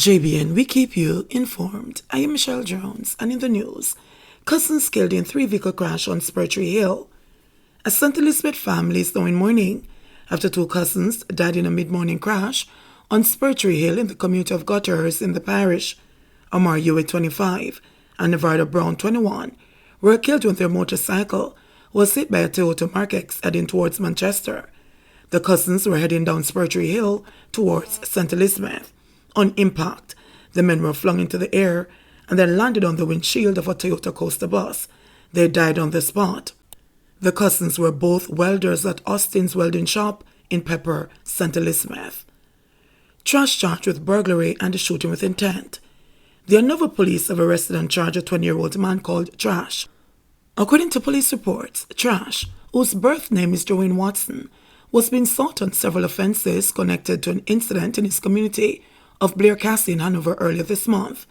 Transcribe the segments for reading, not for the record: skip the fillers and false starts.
JBN, we keep you informed. I am Michelle Jones, and in the news, cousins killed in three-vehicle crash on Spurtree Hill. A St. Elizabeth family is now in mourning after two cousins died in a mid-morning crash on Spurtree Hill in the community of Gutters in the parish. Omar Hewitt, 25, and Nevada Brown, 21, were killed when their motorcycle was hit by a Toyota Mark X heading towards Manchester. The cousins were heading down Spurtree Hill towards St. Elizabeth. On impact, the men were flung into the air and then landed on the windshield of a Toyota Coaster bus. They died on the spot. The cousins were both welders at Austin's welding shop in Pepper, St. Elizabeth. Trash charged with burglary and shooting with intent. The Hanover police have arrested and charged a 20-year-old man called Trash. According to police reports, Trash, whose birth name is Joanne Watson, was being sought on several offenses connected to an incident in his community of Blair Cassie in Hanover earlier this month.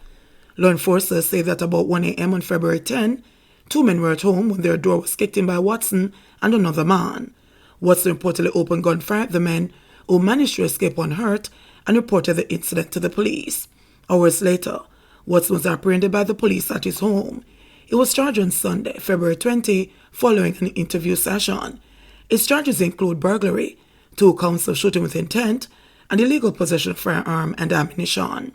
Law enforcers say that about 1 a.m. on February 10, two men were at home when their door was kicked in by Watson and another man. Watson reportedly opened gunfire at the men, who managed to escape unhurt, and reported the incident to the police. Hours later, Watson was apprehended by the police at his home. He was charged on Sunday, February 20, following an interview session. His charges include burglary, 2 counts of shooting with intent, and illegal possession of firearm and ammunition.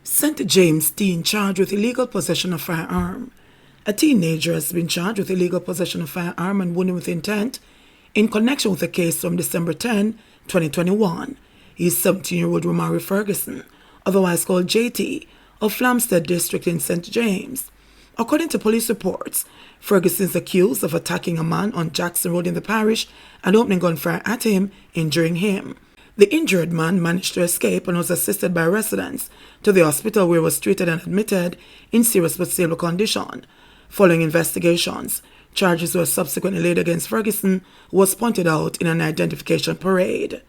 St. James teen charged with illegal possession of firearm. A teenager has been charged with illegal possession of firearm and wounding with intent in connection with a case from December 10, 2021. He is 17-year-old Romari Ferguson, otherwise called JT, of Flamstead District in St. James. According to police reports, Ferguson is accused of attacking a man on Jackson Road in the parish and opening gunfire at him, injuring him. The injured man managed to escape and was assisted by residents to the hospital where he was treated and admitted in serious but stable condition. Following investigations, charges were subsequently laid against Ferguson, who was pointed out in an identification parade.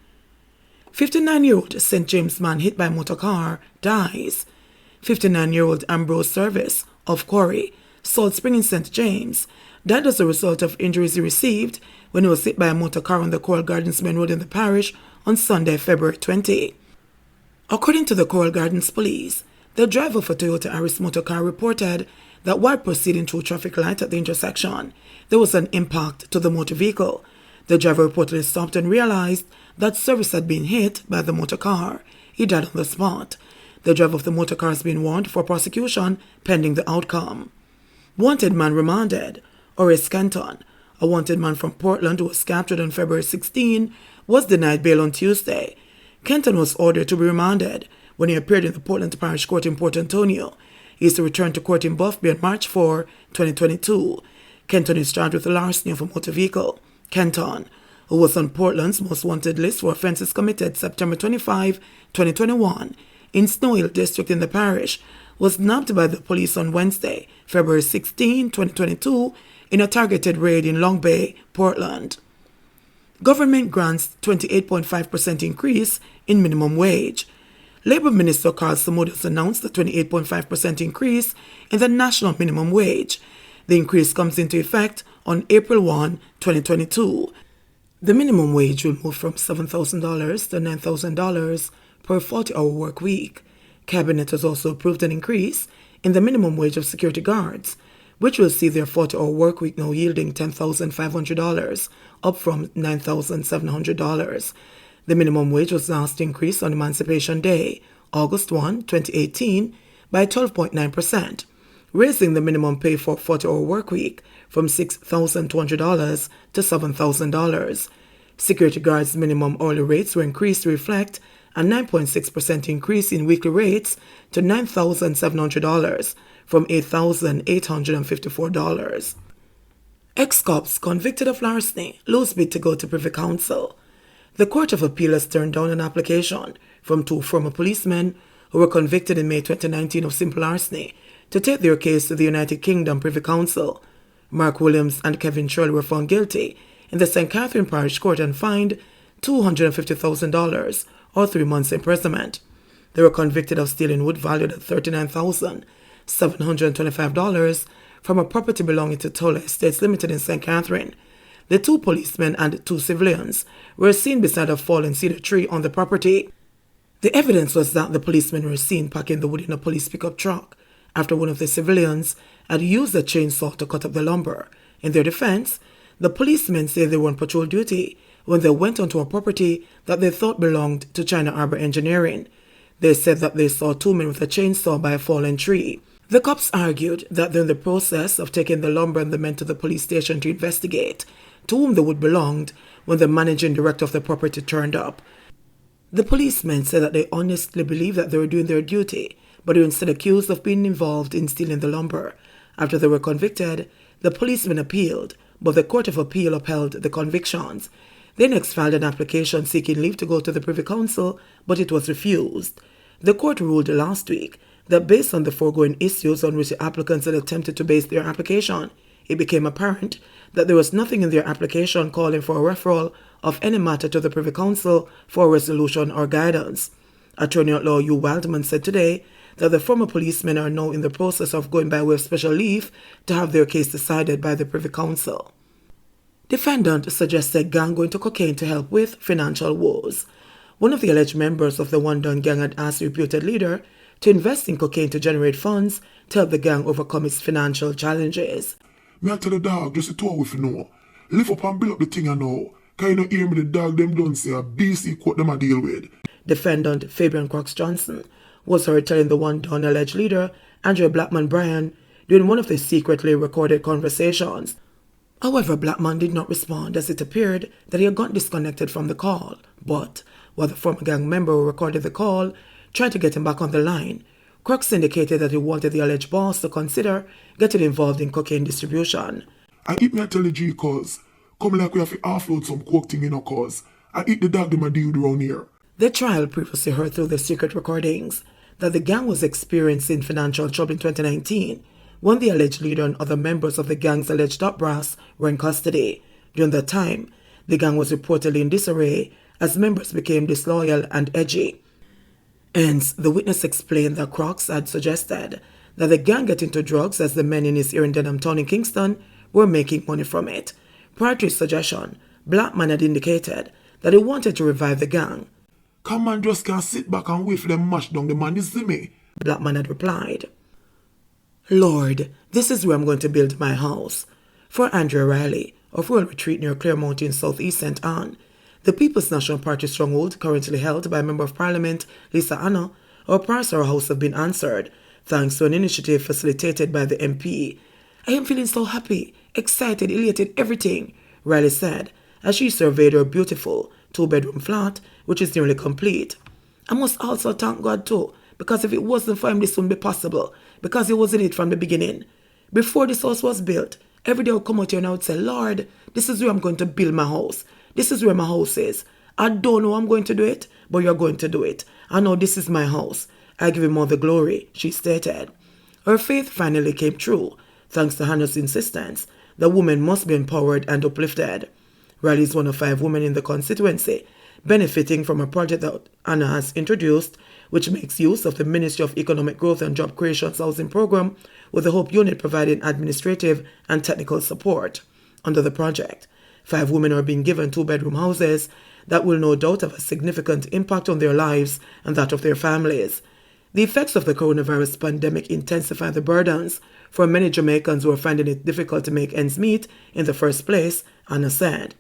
59-year-old St. James man hit by motor car dies. 59-year-old Ambrose Service of Quarry, Salt Spring in St. James, died as a result of injuries he received when he was hit by a motor car on the Coral Gardens Main Road in the parish on Sunday, February 20. According to the Coral Gardens police, the driver of a Toyota Aris motor car reported that while proceeding through traffic light at the intersection, there was an impact to the motor vehicle. The driver reportedly stopped and realized that Service had been hit by the motor car. He died on the spot. The driver of the motor car has been warned for prosecution pending the outcome. Wanted man remanded. Horace Kenton, a wanted man from Portland who was captured on February 16, was denied bail on Tuesday. Kenton was ordered to be remanded when he appeared in the Portland Parish Court in Port Antonio. He is to return to court in Buffby on March 4, 2022. Kenton is charged with larceny of a motor vehicle. Kenton, who was on Portland's most wanted list for offenses committed September 25, 2021, in Snow Hill District in the parish, was nabbed by the police on Wednesday, February 16, 2022, in a targeted raid in Long Bay, Portland. Government grants 28.5% increase in minimum wage. Labour Minister Carl Samudius announced a 28.5% increase in the national minimum wage. The increase comes into effect on April 1, 2022. The minimum wage will move from $7,000 to $9,000 per 40-hour work week. Cabinet has also approved an increase in the minimum wage of security guards, which will see their 40-hour work week now yielding $10,500, up from $9,700. The minimum wage was last increased on Emancipation Day, August 1, 2018, by 12.9%, raising the minimum pay for 40-hour work week from $6,200 to $7,000. Security guards' minimum hourly rates were increased to reflect a 9.6% increase in weekly rates to $9,700 from $8,854. Ex-cops convicted of larceny lose bid to go to Privy Council. The Court of Appeal has turned down an application from 2 former policemen who were convicted in May 2019 of simple larceny to take their case to the United Kingdom Privy Council. Mark Williams and Kevin Shirley were found guilty in the St. Catherine Parish Court and fined $250,000 or 3 months imprisonment. They were convicted of stealing wood valued at $39,725 from a property belonging to Tola Estates Limited in St. Catherine. The 2 policemen and 2 civilians were seen beside a fallen cedar tree on the property. The evidence was that the policemen were seen packing the wood in a police pickup truck after one of the civilians had used a chainsaw to cut up the lumber. In their defense, the policemen say they were on patrol duty when they went onto a property that they thought belonged to China Arbor Engineering. They said that they saw two men with a chainsaw by a fallen tree. The cops argued that they're in the process of taking the lumber and the men to the police station to investigate to whom the wood belonged when the managing director of the property turned up. The policemen said that they honestly believed that they were doing their duty, but were instead accused of being involved in stealing the lumber. After they were convicted, the policemen appealed, but the Court of Appeal upheld the convictions. They next filed an application seeking leave to go to the Privy Council, but it was refused. The court ruled last week that based on the foregoing issues on which the applicants had attempted to base their application, it became apparent that there was nothing in their application calling for a referral of any matter to the Privy Council for resolution or guidance. Attorney at Law Hugh Wildman said today that the former policemen are now in the process of going by way of special leave to have their case decided by the Privy Council. Defendant suggested gang go into cocaine to help with financial woes. One of the alleged members of the One Done gang had asked the reputed leader to invest in cocaine to generate funds to help the gang overcome its financial challenges. Me I tell the dog just to talk with you know. Lift up and build up the thing I know. Can you not hear me the dog them don't say a BC quote them I deal with. Defendant Fabian Crooks Johnson was heard telling the One Done alleged leader, Andrew Blackman Bryan, during one of the secretly recorded conversations. However, Blackman did not respond as it appeared that he had got disconnected from the call. But while the former gang member who recorded the call tried to get him back on the line, Crooks indicated that he wanted the alleged boss to consider getting involved in cocaine distribution. I eat me I tell the G cause. Come like we have to offload some coke thing in our cause. I eat the dog them I deal with around here. The trial previously heard through the secret recordings that the gang was experiencing financial trouble in 2019 when the alleged leader and other members of the gang's alleged top brass were in custody. During that time, the gang was reportedly in disarray as members became disloyal and edgy. Hence, the witness explained that Crooks had suggested that the gang get into drugs as the men in his here in Denham Town in Kingston were making money from it. Prior to his suggestion, Blackman had indicated that he wanted to revive the gang. Come on, just can't sit back and wait for them mash down the man, you see me? Blackman had replied, Lord, this is where I'm going to build my house. For Andrew Riley, of Royal Retreat near Claremont in southeast St. Anne, the People's National Party stronghold currently held by Member of Parliament Lisa Anna, our prayers for our house have been answered, thanks to an initiative facilitated by the MP. I am feeling so happy, excited, elated, everything, Riley said, as she surveyed her beautiful two-bedroom flat, which is nearly complete. I must also thank God too, because if it wasn't for him, this wouldn't be possible, because he was in it from the beginning. Before this house was built, every day I would come out here and I would say, Lord, this is where I'm going to build my house. This is where my house is. I don't know how I'm going to do it, but you're going to do it. I know this is my house. I give him all the glory, she stated. Her faith finally came true. Thanks to Hannah's insistence, the woman must be empowered and uplifted. Riley is one of 5 women in the constituency, benefiting from a project that Hannah has introduced, which makes use of the Ministry of Economic Growth and Job Creation's housing program, with the Hope Unit providing administrative and technical support. Under the project, 5 women are being given 2-bedroom houses that will no doubt have a significant impact on their lives and that of their families. The effects of the coronavirus pandemic intensify the burdens for many Jamaicans who are finding it difficult to make ends meet in the first place, Anna said.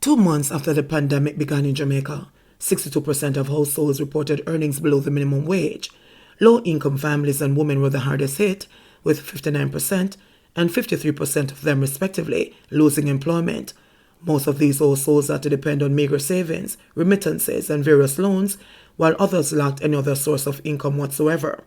2 months after the pandemic began in Jamaica, 62% of households reported earnings below the minimum wage. Low-income families and women were the hardest hit, with 59% and 53% of them respectively losing employment. Most of these households had to depend on meager savings, remittances, and various loans, while others lacked any other source of income whatsoever.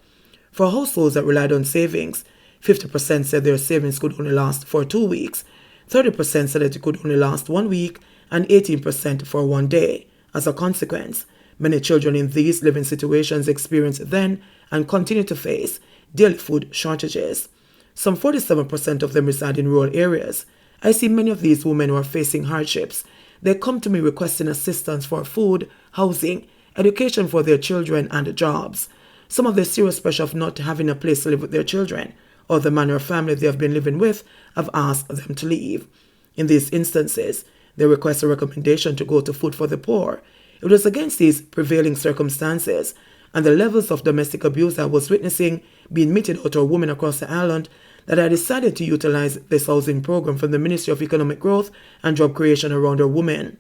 For households that relied on savings, 50% said their savings could only last for 2 weeks, 30% said that it could only last 1 week, and 18% for 1 day. As a consequence, many children in these living situations experienced then and continue to face daily food shortages. Some 47% of them reside in rural areas. I see many of these women who are facing hardships. They come to me requesting assistance for food, housing, education for their children, and jobs. Some of the serious pressure of not having a place to live with their children or the man or family they have been living with have asked them to leave. In these instances, they request a recommendation to go to Food for the Poor. It was against these prevailing circumstances and the levels of domestic abuse I was witnessing being meted out to women across the island that I decided to utilize this housing program from the Ministry of Economic Growth and Job Creation around our women.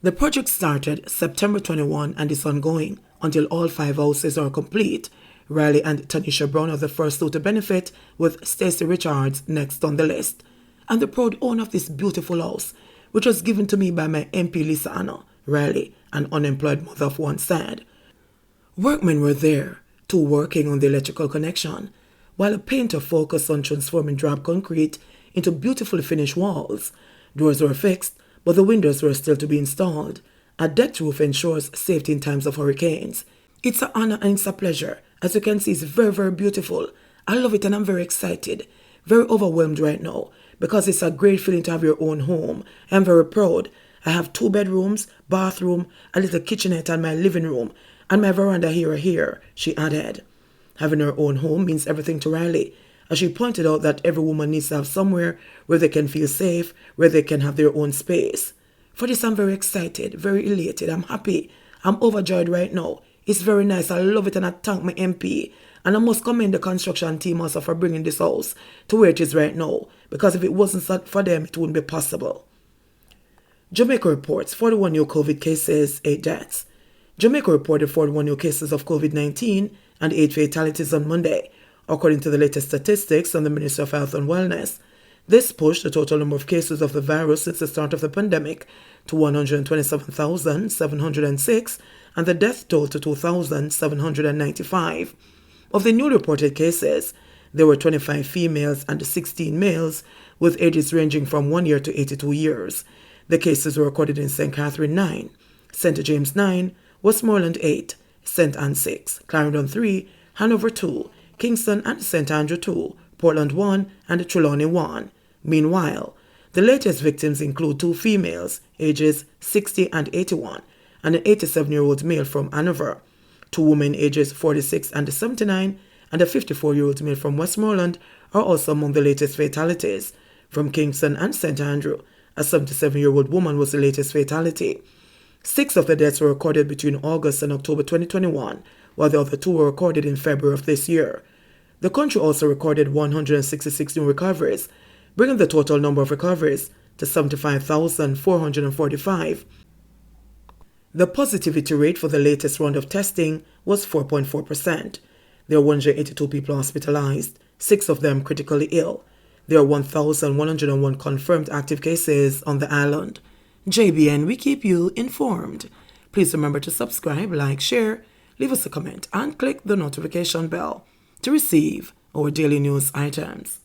The project started September 21 and is ongoing until all 5 houses are complete. Riley and Tanisha Brown are the first two to benefit, with Stacey Richards next on the list. I'm the proud owner of this beautiful house, which was given to me by my MP Lisa Anna, Riley, an unemployed mother of one, said. Workmen were there, two working on the electrical connection, while a painter focused on transforming drab concrete into beautifully finished walls. Doors were fixed, but the windows were still to be installed. A decked roof ensures safety in times of hurricanes. It's an honor and it's a pleasure. As you can see, it's very, very beautiful. I love it and I'm very excited, very overwhelmed right now because it's a great feeling to have your own home. I'm very proud. I have 2 bedrooms, bathroom, a little kitchenette and my living room, and my veranda here, she added. Having her own home means everything to Riley, as she pointed out that every woman needs to have somewhere where they can feel safe, where they can have their own space. For this, I'm very excited, very elated, I'm happy, I'm overjoyed right now. It's very nice, I love it, and I thank my MP. And I must commend the construction team also for bringing this house to where it is right now, because if it wasn't for them, it wouldn't be possible. Jamaica reports 41 new COVID cases, 8 deaths. Jamaica reported 41 new cases of COVID-19 and 8 fatalities on Monday, according to the latest statistics from the Ministry of Health and Wellness. This pushed the total number of cases of the virus since the start of the pandemic to 127,706 and the death toll to 2,795. Of the newly reported cases, there were 25 females and 16 males, with ages ranging from 1 year to 82 years. The cases were recorded in St. Catherine 9, St. James 9, Westmoreland 8, St. Anne 6, Clarendon 3, Hanover 2, Kingston and St. Andrew 2, Portland 1, and Trelawney 1. Meanwhile, the latest victims include 2 females, ages 60 and 81, and an 87-year-old male from Hanover. 2 women ages 46 and 79, and a 54-year-old male from Westmoreland are also among the latest fatalities. From Kingston and St. Andrew, a 77-year-old woman was the latest fatality. 6 of the deaths were recorded between August and October 2021, while the other 2 were recorded in February of this year. The country also recorded 166 new recoveries, bringing the total number of recoveries to 75,445. The positivity rate for the latest round of testing was 4.4%. There are 182 people hospitalized, 6 of them critically ill. There are 1,101 confirmed active cases on the island. JBN, we keep you informed. Please remember to subscribe, like, share, leave us a comment, and click the notification bell to receive our daily news items.